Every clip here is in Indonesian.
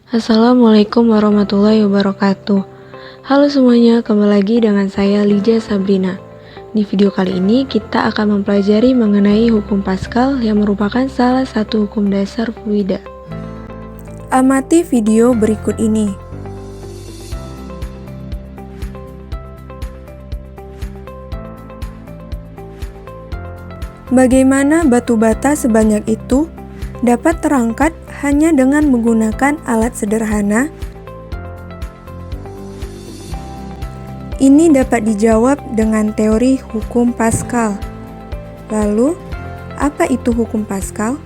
Assalamualaikum warahmatullahi wabarakatuh. Halo semuanya, kembali lagi dengan saya Lija Sabrina. Di video kali ini kita akan mempelajari mengenai hukum Pascal yang merupakan salah satu hukum dasar fluida. Amati video berikut ini. Bagaimana batu bata sebanyak itu dapat terangkat hanya dengan menggunakan alat sederhana? Ini dapat dijawab dengan teori hukum Pascal. Lalu, apa itu hukum Pascal?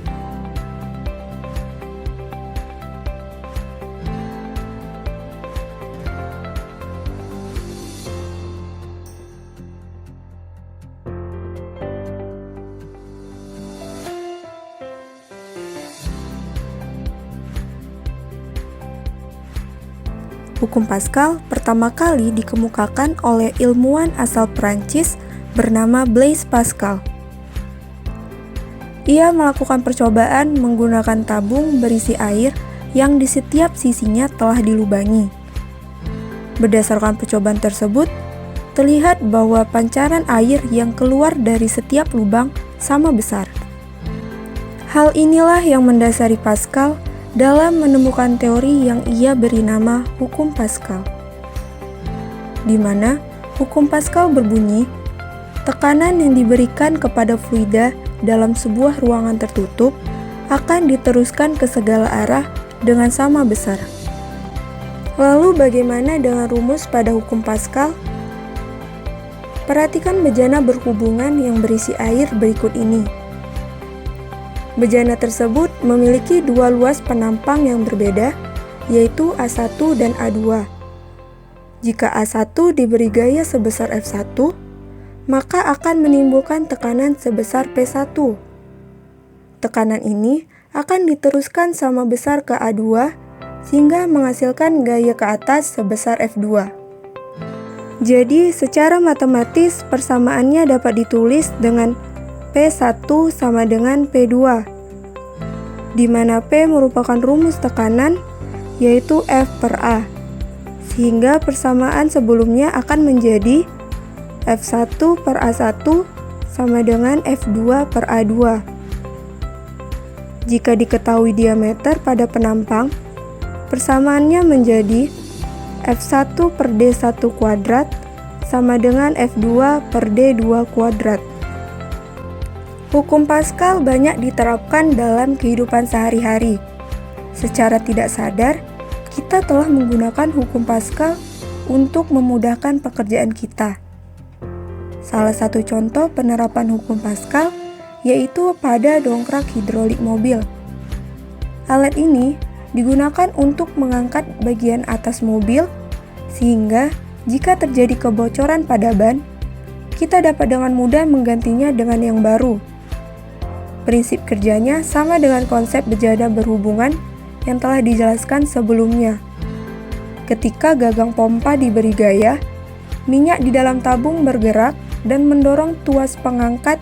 Hukum Pascal pertama kali dikemukakan oleh ilmuwan asal Prancis bernama Blaise Pascal. Ia melakukan percobaan menggunakan tabung berisi air yang di setiap sisinya telah dilubangi. Berdasarkan percobaan tersebut, terlihat bahwa pancaran air yang keluar dari setiap lubang sama besar. Hal inilah yang mendasari Pascal dalam menemukan teori yang ia beri nama hukum Pascal, di mana hukum Pascal berbunyi, tekanan yang diberikan kepada fluida dalam sebuah ruangan tertutup akan diteruskan ke segala arah dengan sama besar. Lalu bagaimana dengan rumus pada hukum Pascal? Perhatikan bejana berhubungan yang berisi air berikut ini. Bejana tersebut memiliki dua luas penampang yang berbeda, yaitu A1 dan A2. Jika A1 diberi gaya sebesar F1, maka akan menimbulkan tekanan sebesar P1. Tekanan ini akan diteruskan sama besar ke A2, sehingga menghasilkan gaya ke atas sebesar F2. Jadi, secara matematis persamaannya dapat ditulis dengan P1 sama dengan P2, di mana P merupakan rumus tekanan, yaitu F per A, sehingga persamaan sebelumnya akan menjadi F1 per A1 sama dengan F2 per A2. Jika diketahui diameter pada penampang, persamaannya menjadi F1 per D1 kuadrat sama dengan F2 per D2 kuadrat. Hukum Pascal banyak diterapkan dalam kehidupan sehari-hari. Secara tidak sadar, kita telah menggunakan hukum Pascal untuk memudahkan pekerjaan kita. Salah satu contoh penerapan hukum Pascal yaitu pada dongkrak hidrolik mobil. Alat ini digunakan untuk mengangkat bagian atas mobil, sehingga jika terjadi kebocoran pada ban, kita dapat dengan mudah menggantinya dengan yang baru. Prinsip kerjanya sama dengan konsep bejana berhubungan yang telah dijelaskan sebelumnya. Ketika gagang pompa diberi gaya, minyak di dalam tabung bergerak dan mendorong tuas pengangkat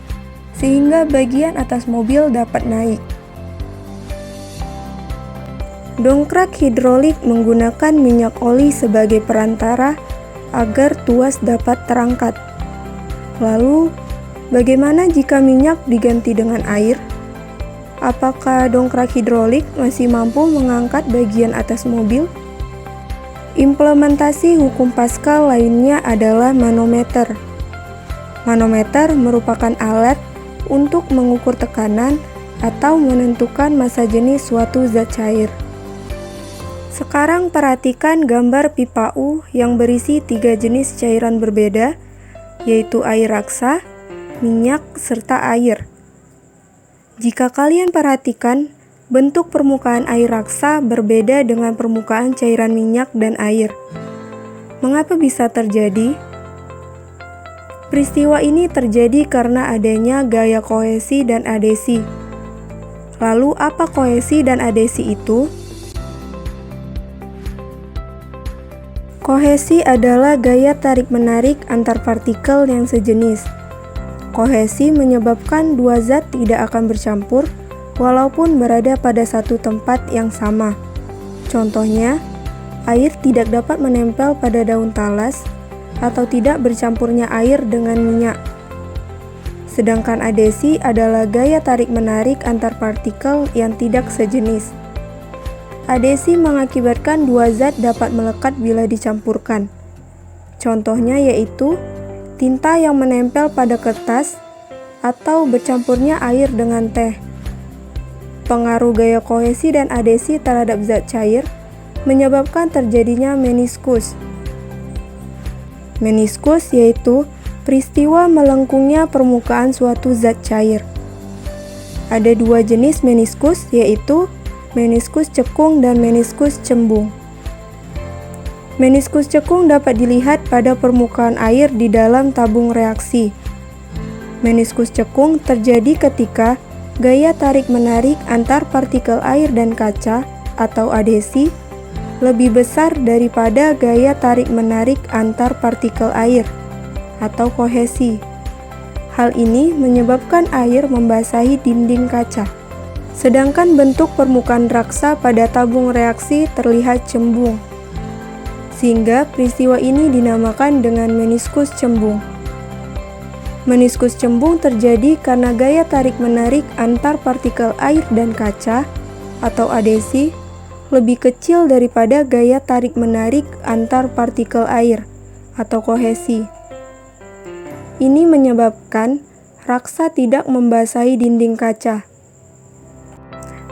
sehingga bagian atas mobil dapat naik. Dongkrak hidrolik menggunakan minyak oli sebagai perantara agar tuas dapat terangkat. Lalu, bagaimana jika minyak diganti dengan air? Apakah dongkrak hidrolik masih mampu mengangkat bagian atas mobil? Implementasi hukum Pascal lainnya adalah manometer. Manometer merupakan alat untuk mengukur tekanan atau menentukan massa jenis suatu zat cair. Sekarang perhatikan gambar pipa U yang berisi 3 jenis cairan berbeda, yaitu air raksa, minyak, serta air. Jika kalian perhatikan, bentuk permukaan air raksa berbeda dengan permukaan cairan minyak dan air. Mengapa bisa terjadi? Peristiwa ini terjadi karena adanya gaya kohesi dan adesi. Lalu, apa kohesi dan adesi itu? Kohesi adalah gaya tarik-menarik antar partikel yang sejenis. Kohesi menyebabkan dua zat tidak akan bercampur walaupun berada pada satu tempat yang sama. Contohnya, air tidak dapat menempel pada daun talas atau tidak bercampurnya air dengan minyak. Sedangkan adesi adalah gaya tarik-menarik antar partikel yang tidak sejenis. Adesi mengakibatkan dua zat dapat melekat bila dicampurkan. Contohnya yaitu tinta yang menempel pada kertas atau bercampurnya air dengan teh. Pengaruh gaya kohesi dan adesi terhadap zat cair menyebabkan terjadinya meniskus. Meniskus yaitu peristiwa melengkungnya permukaan suatu zat cair. Ada dua jenis meniskus, yaitu meniskus cekung dan meniskus cembung. Meniskus cekung dapat dilihat pada permukaan air di dalam tabung reaksi. Meniskus cekung terjadi ketika gaya tarik-menarik antar partikel air dan kaca atau adesi lebih besar daripada gaya tarik-menarik antar partikel air atau kohesi. Hal ini menyebabkan air membasahi dinding kaca. Sedangkan bentuk permukaan raksa pada tabung reaksi terlihat cembung. Sehingga peristiwa ini dinamakan dengan meniskus cembung. Meniskus cembung terjadi karena gaya tarik-menarik antar partikel air dan kaca atau adesi lebih kecil daripada gaya tarik-menarik antar partikel air atau kohesi. Ini menyebabkan raksa tidak membasahi dinding kaca.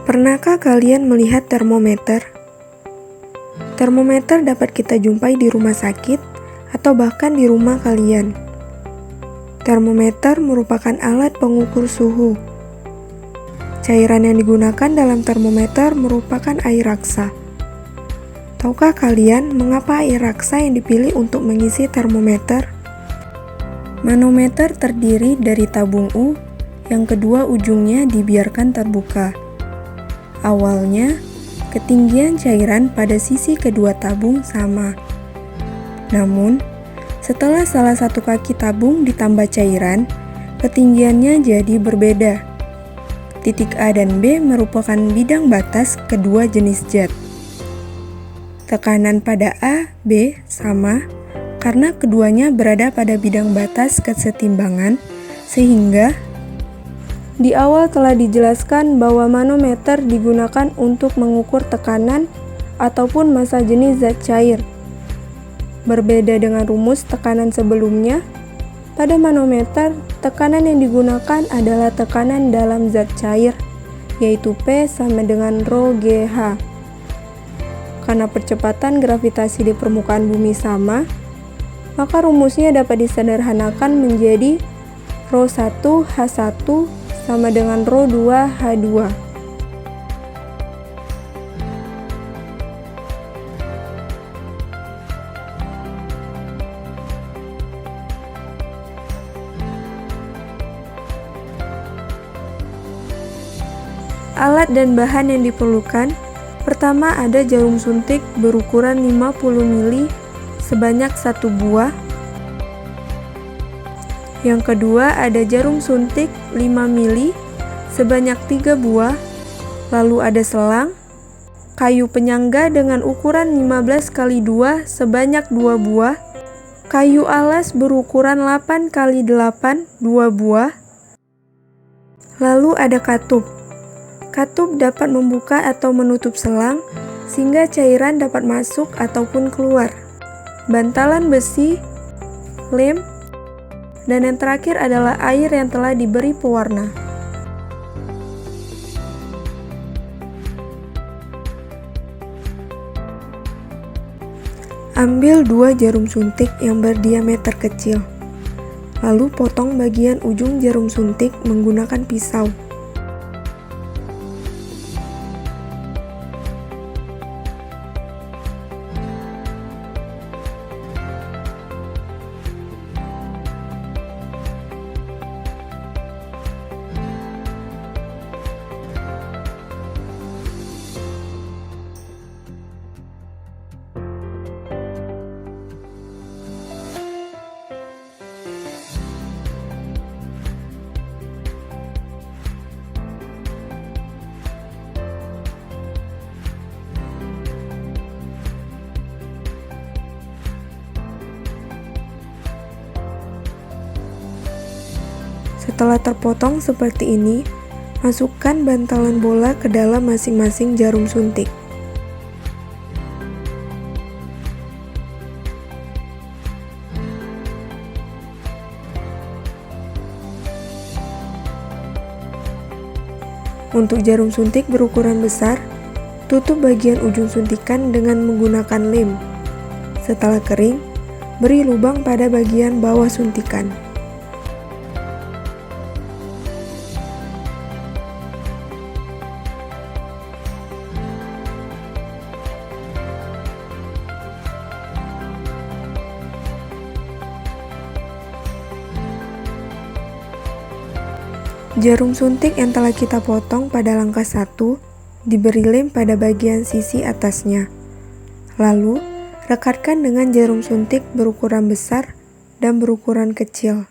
Pernahkah kalian melihat termometer? Termometer dapat kita jumpai di rumah sakit atau bahkan di rumah kalian. Termometer merupakan alat pengukur suhu. Cairan yang digunakan dalam termometer merupakan air raksa. Tahukah kalian mengapa air raksa yang dipilih untuk mengisi termometer? Manometer terdiri dari tabung U, yang kedua ujungnya dibiarkan terbuka. Awalnya, ketinggian cairan pada sisi kedua tabung sama. Namun, setelah salah satu kaki tabung ditambah cairan, ketinggiannya jadi berbeda. Titik A dan B merupakan bidang batas kedua jenis zat. Tekanan pada A, B sama karena keduanya berada pada bidang batas kesetimbangan, sehingga di awal telah dijelaskan bahwa manometer digunakan untuk mengukur tekanan ataupun massa jenis zat cair. Berbeda dengan rumus tekanan sebelumnya, pada manometer tekanan yang digunakan adalah tekanan dalam zat cair, yaitu P sama dengan rho GH. Karena percepatan gravitasi di permukaan bumi sama, maka rumusnya dapat disederhanakan menjadi rho 1 H1 sama dengan rho 2 H2. Alat dan bahan yang diperlukan. Pertama ada jarum suntik berukuran 50 mili sebanyak 1 buah. Yang kedua ada jarum suntik 5 mili sebanyak 3 buah. Lalu ada selang, kayu penyangga dengan ukuran 15 x 2 sebanyak 2 buah, kayu alas berukuran 8 x 8 2 buah. Lalu ada katup. Katup dapat membuka atau menutup selang sehingga cairan dapat masuk ataupun keluar. Bantalan besi, lem, dan yang terakhir adalah air yang telah diberi pewarna. Ambil 2 jarum suntik yang berdiameter kecil, lalu potong bagian ujung jarum suntik menggunakan pisau. Setelah terpotong seperti ini, masukkan bantalan bola ke dalam masing-masing jarum suntik. Untuk jarum suntik berukuran besar, tutup bagian ujung suntikan dengan menggunakan lem. Setelah kering, beri lubang pada bagian bawah suntikan. Jarum suntik yang telah kita potong pada langkah 1 diberi lem pada bagian sisi atasnya. Lalu, rekatkan dengan jarum suntik berukuran besar dan berukuran kecil.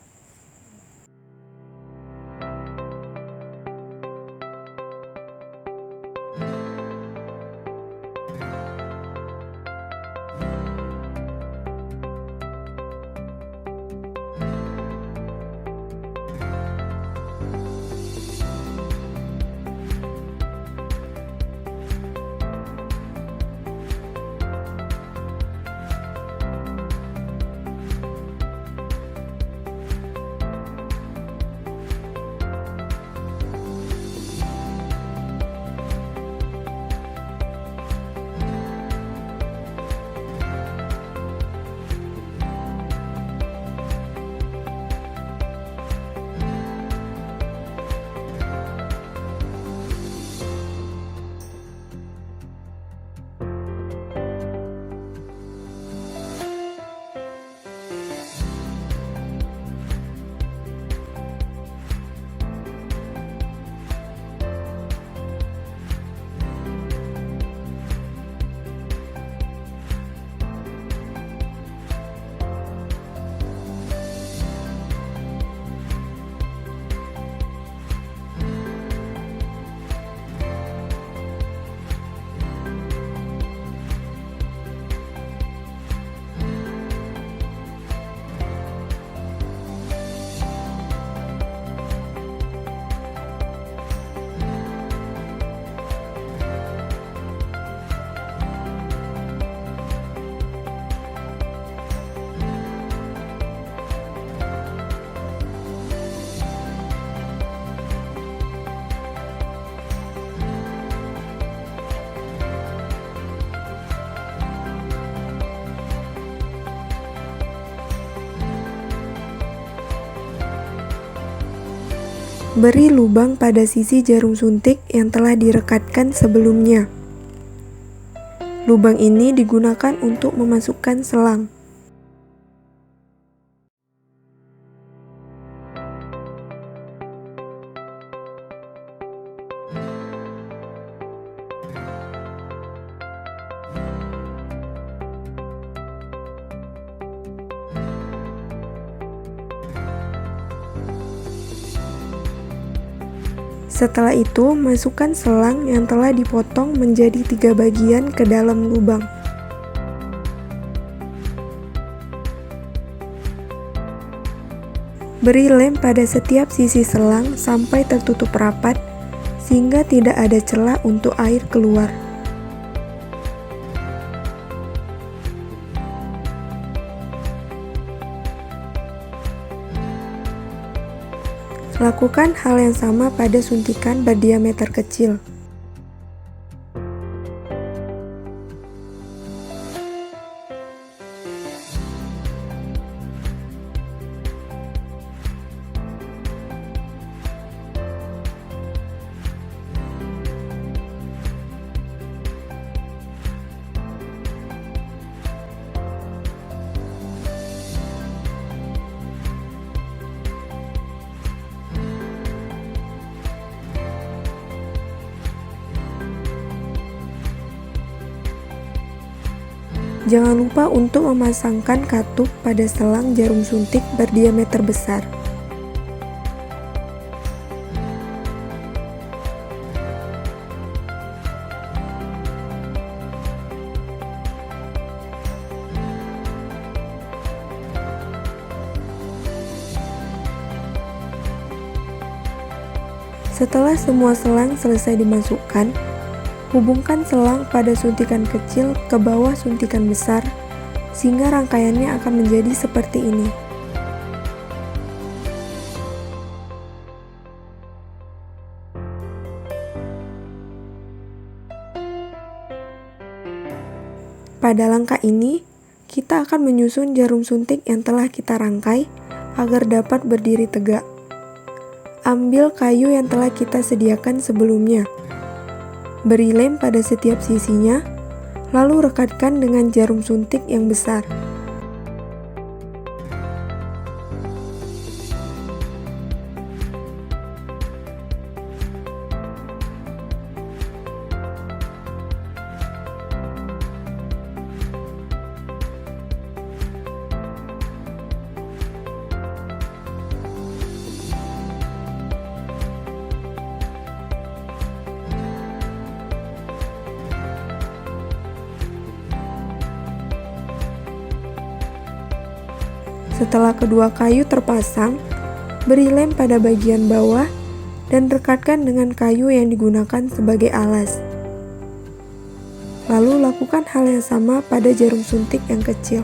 Beri lubang pada sisi jarum suntik yang telah direkatkan sebelumnya. Lubang ini digunakan untuk memasukkan selang. Setelah itu, masukkan selang yang telah dipotong menjadi 3 bagian ke dalam lubang. Beri lem pada setiap sisi selang sampai tertutup rapat, sehingga tidak ada celah untuk air keluar. Lakukan hal yang sama pada suntikan berdiameter kecil. Jangan lupa untuk memasangkan katup pada selang jarum suntik berdiameter besar. Setelah semua selang selesai dimasukkan, hubungkan selang pada suntikan kecil ke bawah suntikan besar, sehingga rangkaiannya akan menjadi seperti ini. Pada langkah ini, kita akan menyusun jarum suntik yang telah kita rangkai agar dapat berdiri tegak. Ambil kayu yang telah kita sediakan sebelumnya. Beri lem pada setiap sisinya, lalu rekatkan dengan jarum suntik yang besar. Setelah kedua kayu terpasang, beri lem pada bagian bawah dan rekatkan dengan kayu yang digunakan sebagai alas. Lalu lakukan hal yang sama pada jarum suntik yang kecil.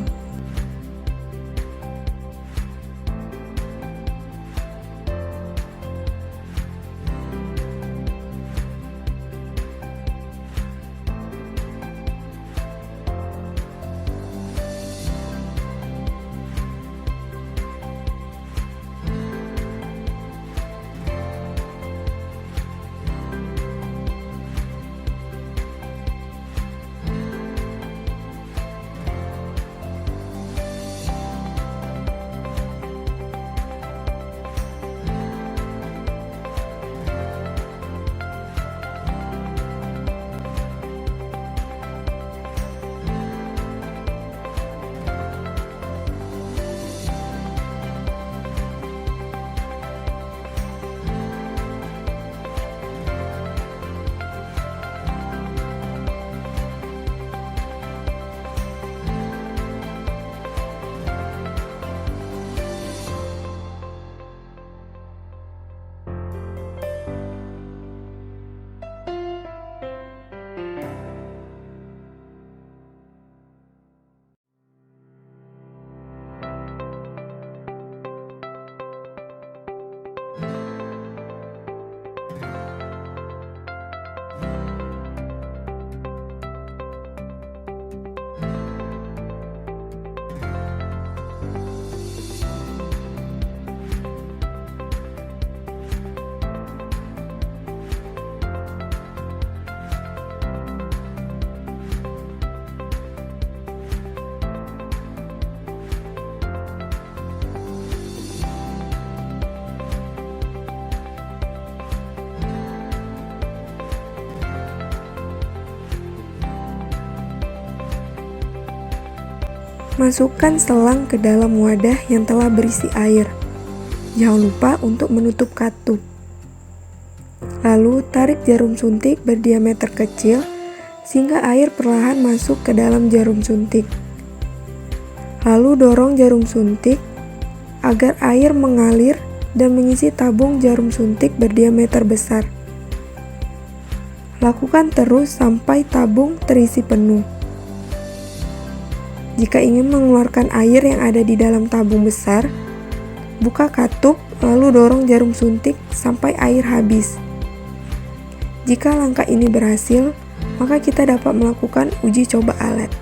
Masukkan selang ke dalam wadah yang telah berisi air. Jangan lupa untuk menutup katup. Lalu tarik jarum suntik berdiameter kecil sehingga air perlahan masuk ke dalam jarum suntik. Lalu dorong jarum suntik agar air mengalir dan mengisi tabung jarum suntik berdiameter besar. Lakukan terus sampai tabung terisi penuh. Jika ingin mengeluarkan air yang ada di dalam tabung besar, buka katup lalu dorong jarum suntik sampai air habis. Jika langkah ini berhasil, maka kita dapat melakukan uji coba alat.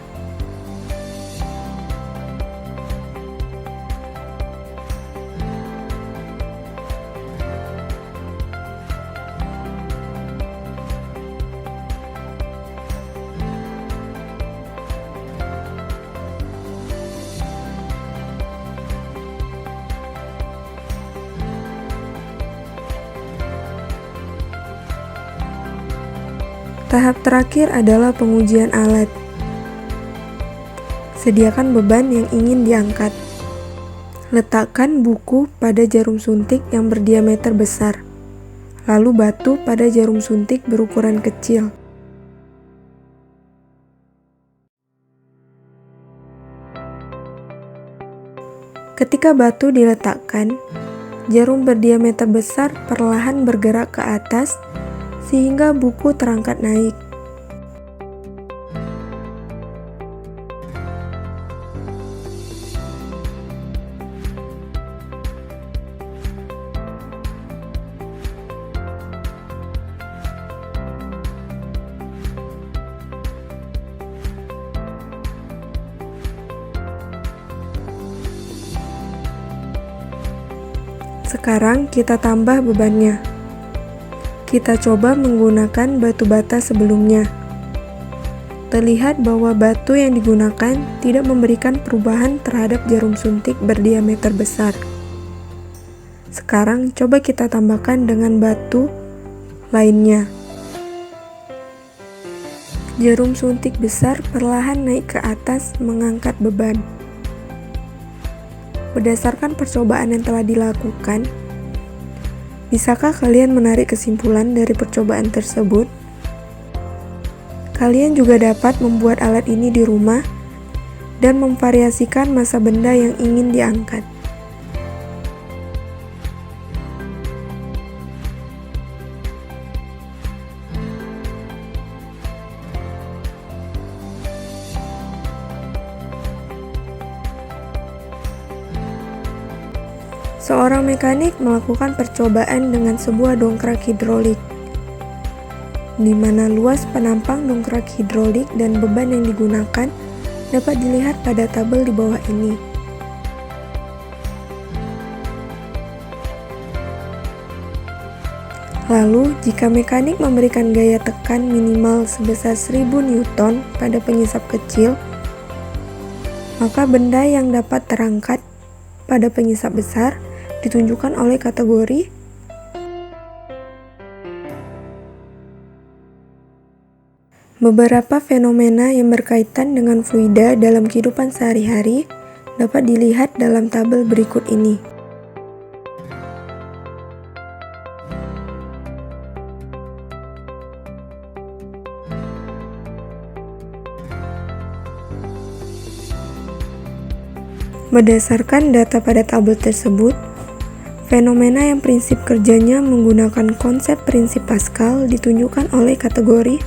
Tahap terakhir adalah pengujian alat. Sediakan beban yang ingin diangkat. Letakkan buku pada jarum suntik yang berdiameter besar, lalu batu pada jarum suntik berukuran kecil. Ketika batu diletakkan, jarum berdiameter besar perlahan bergerak ke atas sehingga buku terangkat naik. Sekarang kita tambah bebannya. Kita coba menggunakan batu bata sebelumnya. Terlihat bahwa batu yang digunakan tidak memberikan perubahan terhadap jarum suntik berdiameter besar. Sekarang coba kita tambahkan dengan batu lainnya. Jarum suntik besar perlahan naik ke atas mengangkat beban. Berdasarkan percobaan yang telah dilakukan, bisakah kalian menarik kesimpulan dari percobaan tersebut? Kalian juga dapat membuat alat ini di rumah dan memvariasikan massa benda yang ingin diangkat. Seorang mekanik melakukan percobaan dengan sebuah dongkrak hidrolik, di mana luas penampang dongkrak hidrolik dan beban yang digunakan dapat dilihat pada tabel di bawah ini. Lalu, jika mekanik memberikan gaya tekan minimal sebesar 1000 Newton pada penyisap kecil, maka benda yang dapat terangkat pada penyisap besar ditunjukkan oleh kategori beberapa fenomena yang berkaitan dengan fluida dalam kehidupan sehari-hari dapat dilihat dalam tabel berikut ini. Berdasarkan data pada tabel tersebut, fenomena yang prinsip kerjanya menggunakan konsep prinsip Pascal ditunjukkan oleh kategori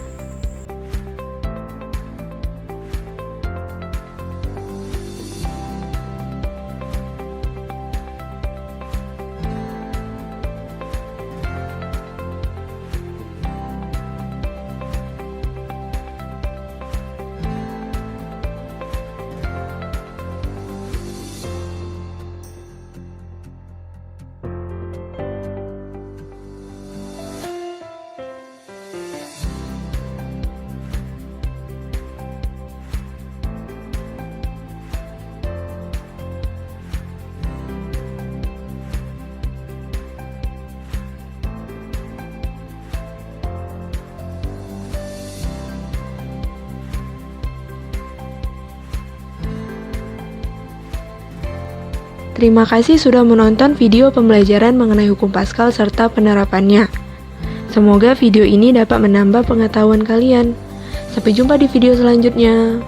Terima kasih sudah menonton video pembelajaran mengenai hukum Pascal serta penerapannya. Semoga video ini dapat menambah pengetahuan kalian. Sampai jumpa di video selanjutnya.